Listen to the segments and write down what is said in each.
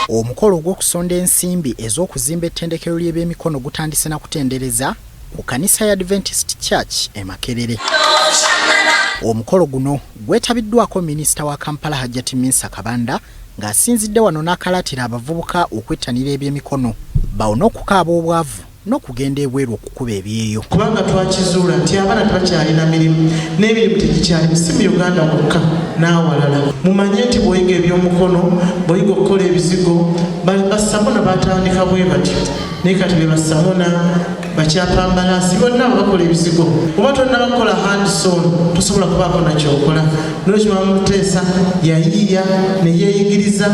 Omukolo gw'okusonda ensimbi ez'okuzimba ettendekero ly'Ebyemikono gutandise na kutendereza ku kanisa ya Adventist Church e Makerere. Omukolo guno gwetabiddwako minisita wa Kampala Hajjati Minsa Kabanda ng'asinzidde wano n'akalatira abavubuka okwettanira ebyemikono bawona okukaaba obwavu n'okugenda ebweru okukuba ebyeyo. Kubanga twakizuula nti abaana tebakyalina mirimu n'emirimu tegikyali si mu Uganda mwokka n'awalala. Mumanye nti bw'oyiga eby'omukono bw'oyiga okukola ebizigo bassamona batandika bwe batyo naye kati be bassamona bakyapambalasi bonna bakola ebizigo oba tonna bakola handson tosobola kubaako nakyokola. Nolwekyo Maama Muteesa yayiiya ne yeeyigiriza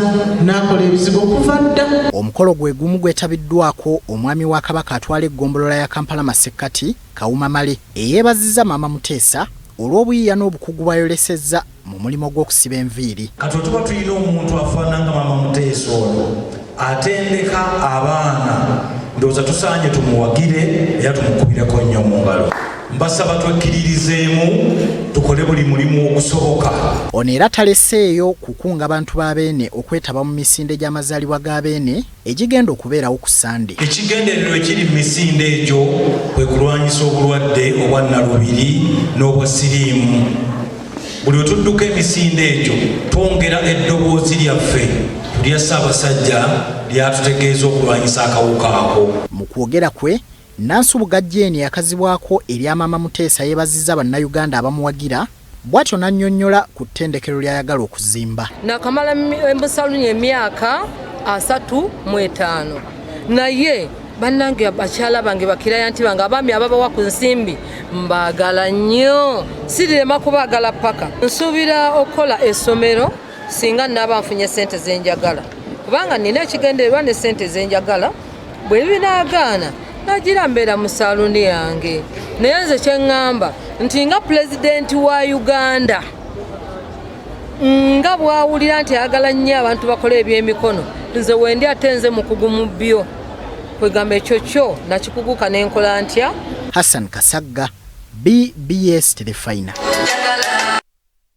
n'akola ebizigo okuva dda. Omukolo gwe gumu gwetabiddwako omwami wa Kabaka atwala eggombolola ya Kampala Masekati Kawuma Male eyeebazizza Maama Muteesa olw'obuyiiya n'obukugu bwayolesezza mu mulimu gw'okusiba enviiri. Kati tuba tulina omuntu afaananga Maama Muteesa ono atendeka abaana ndowooza tusaanye tumuwagire era tumukubireko nnyo mu ngalo. Mbasaba twekkiririzeemu tukole buli mulimu ogusoboka. Ono era taleseeyo kukunga abantu ba Beene okwetaba mu misinde gy'amazaalibwa ga Beene egigenda okubeerawo ku Sande. Ekigendererwa ekiri mu misinde egyo kwe kulwanyisa obulwadde obwa nnalubiri n'obwa siriimu. Buli we tudduka emisinde egyo twongera eddoboozi lyaffe tulya Ssaabasajja lyatutegeeza okulwanyisa akawuka ako. Mu kwogera kwe Nansubuga Jeeni yakazibwako erya Maama Muteesa yeebazizza bannayuganda abamuwagira bw'atyo n'annyonnyola ku ttendekero ly'ayagala okuzimba. Nakamala Musaluni emyaka 35 naye bannange abakyala bange bakiraya nti bange abaami ababawa ku nsimbi mbaagala nnyo sirirema kubaagala paka. Nsuubira okukola essomero singa nnaaba nfunye ssente zenjagala kubanga nina ekigendererwa ne ssente zenjagala bwe binaagaana nagira mbeera mu saluni yange. Naye nze kyeŋŋamba nti nga pulezidenti wa Uganda nga bwawulira nti ayagala nnyo abantu bakola ebyemikono nze wendi ate nze mukugu mu byo kwegamba ekyo kyo nakikuguka n'enkola ntya. Hassan Kasagga, BBS Terefayina.